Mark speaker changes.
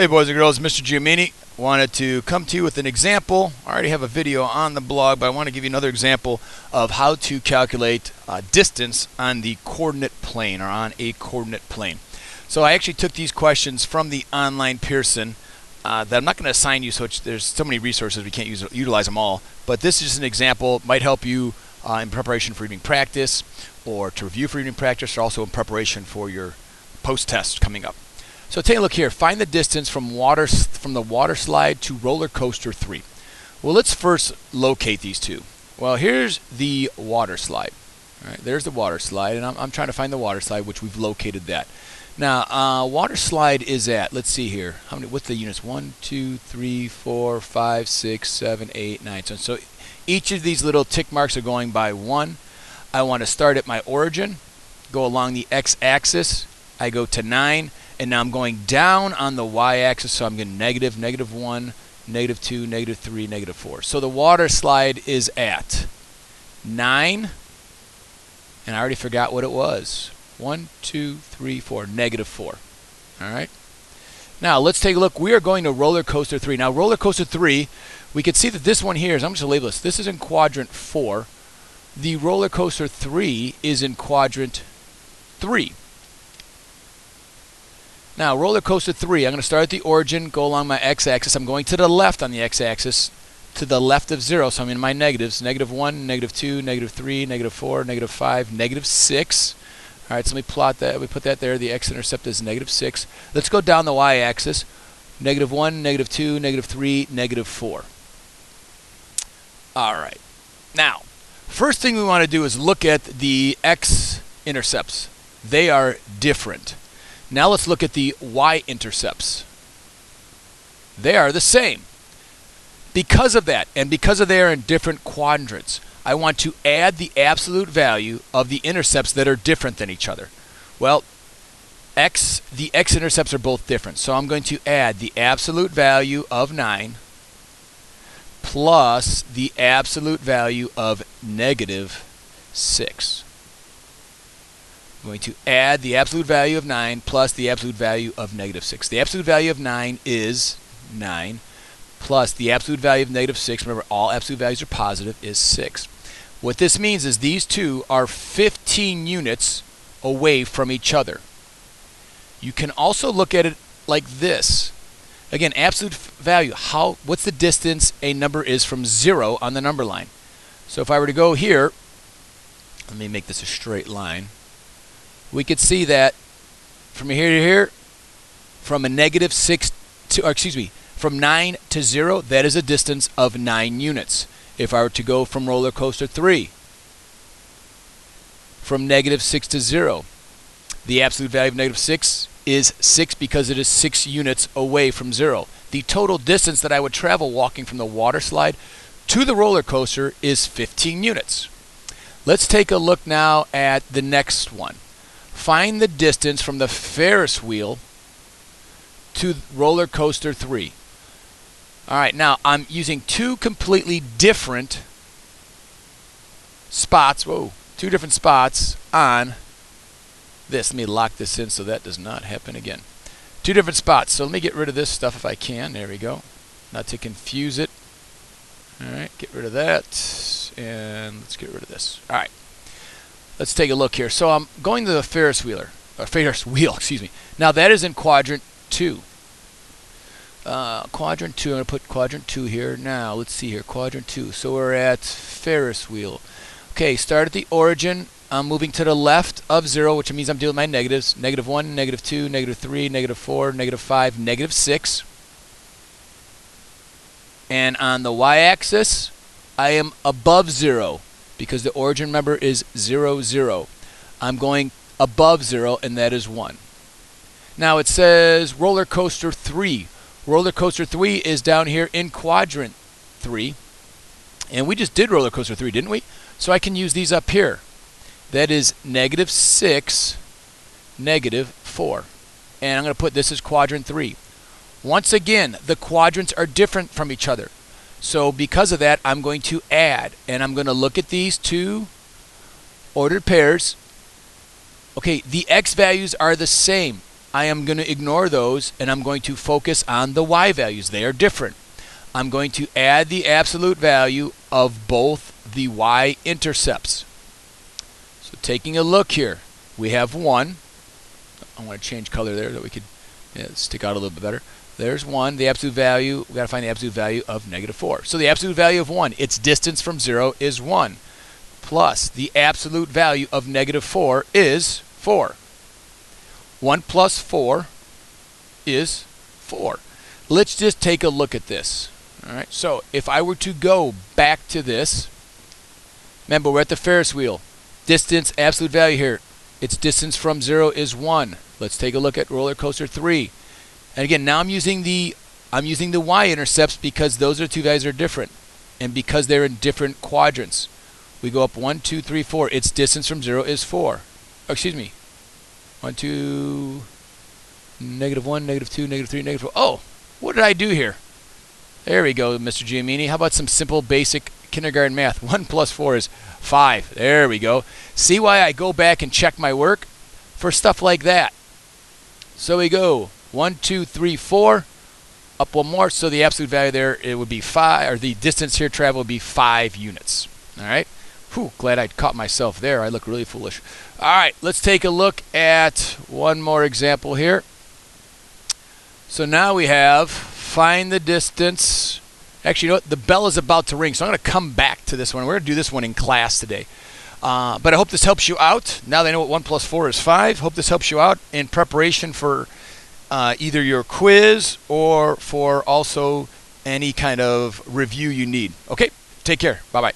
Speaker 1: Hey boys and girls, Mr. Giamini. Wanted to come to you with an example. I already have a video on the blog, but I want to give you another example of how to calculate distance on the coordinate plane or on a coordinate plane. So I actually took these questions from the online Pearson that I'm not going to assign you, so there's so many resources we can't utilize them all. But this is just an example. Might help you in preparation for evening practice, or to review for evening practice, or also in preparation for your post-test coming up. So take a look here. Find the distance from the water slide to roller coaster 3. Well, let's first locate these two. Well, here's the water slide. All right, there's the water slide, and I'm trying to find the water slide, which we've located that. Now, water slide is at, let's see here, what's the units? 1, 2, 3, 4, 5, 6, 7, 8, 9. So each of these little tick marks are going by 1. I want to start at my origin, go along the x-axis. I go to 9. And now I'm going down on the y-axis, so I'm getting negative, -1, -2, -3, -4. So the water slide is at 9, and I already forgot what it was. 1, 2, 3, 4, -4. All right. Now let's take a look. We are going to roller coaster 3. Now roller coaster 3, we can see that this one here is, I'm just going to label this. This is in quadrant 4. The roller coaster 3 is in quadrant 3. Now, roller coaster 3, I'm going to start at the origin, go along my x-axis. I'm going to the left on the x-axis, to the left of 0, so I'm in my negatives. -1, -2, -3, -4, -5, -6. All right, so let me plot that. We put that there. The x-intercept is -6. Let's go down the y-axis. -1, -2, -3, -4. All right. Now, first thing we want to do is look at the x-intercepts. They are different. Now let's look at the y-intercepts. They are the same. Because of that, and because they are in different quadrants, I want to add the absolute value of the intercepts that are different than each other. Well, the x-intercepts are both different, so I'm going to add the absolute value of 9 plus the absolute value of -6. I'm going to add the absolute value of 9 plus the absolute value of -6. The absolute value of 9 is 9 plus the absolute value of -6, remember all absolute values are positive, is 6. What this means is these two are 15 units away from each other. You can also look at it like this. Again, absolute value, what's the distance a number is from 0 on the number line? So if I were to go here, let me make this a straight line. We could see that from here to here, from a -6 to, from 9 to 0, that is a distance of 9 units. If I were to go from roller coaster 3, from -6 to 0, the absolute value of -6 is 6 because it is 6 units away from 0. The total distance that I would travel walking from the water slide to the roller coaster is 15 units. Let's take a look now at the next one. Find the distance from the Ferris wheel to roller coaster 3. All right, now I'm using two completely different spots. Whoa, two different spots on this. Let me lock this in so that does not happen again. Two different spots. So let me get rid of this stuff if I can. There we go. Not to confuse it. All right, get rid of that. And let's get rid of this. All right. Let's take a look here. So I'm going to the Ferris wheel, excuse me. Now that is in quadrant 2. Quadrant 2, I'm going to put quadrant 2 here. Now let's see here, quadrant 2. So we're at Ferris wheel. Okay, start at the origin. I'm moving to the left of 0, which means I'm dealing with my negatives. -1, -2, -3, -4, -5, -6. And on the y-axis, I am above 0. Because the origin, remember, is 0, 0. I'm going above 0, and that is 1. Now it says roller coaster 3. Roller coaster 3 is down here in quadrant 3. And we just did roller coaster 3, didn't we? So I can use these up here. That is -6, -4. And I'm going to put this as quadrant 3. Once again, the quadrants are different from each other. So because of that, I'm going to add, and I'm going to look at these two ordered pairs. Okay, the x values are the same. I am going to ignore those and I'm going to focus on the y values. They are different. I'm going to add the absolute value of both the y-intercepts. So taking a look here, we have 1. I want to change color there that we could stick out a little bit better. There's 1. The absolute value, we've got to find the absolute value of -4. So the absolute value of 1, its distance from 0 is 1. Plus the absolute value of -4 is 4. 1 plus 4 is 4. Let's just take a look at this. All right. So if I were to go back to this, remember we're at the Ferris wheel. Distance, absolute value here. Its distance from 0 is 1. Let's take a look at roller coaster 3. And again, now I'm using the y-intercepts because those are two values that are different, and because they're in different quadrants. We go up 1, 2, 3, 4. Its distance from 0 is 4. Oh, excuse me. 1, 2, -1, -2, -3, -4. Oh, what did I do here? There we go, Mr. Giamini. How about some simple, basic kindergarten math? 1 plus 4 is 5. There we go. See why I go back and check my work? For stuff like that. So we go 1, 2, 3, 4. Up one more. So the absolute value there, it would be 5, or the distance here traveled would be 5 units. All right. Whew, glad I caught myself there. I look really foolish. All right, let's take a look at one more example here. So now we have find the distance. Actually, you know what? The bell is about to ring, so I'm going to come back to this one. We're going to do this one in class today. But I hope this helps you out. Now they know what 1 plus 4 is 5. Hope this helps you out in preparation for either your quiz or for also any kind of review you need. Okay, take care. Bye-bye.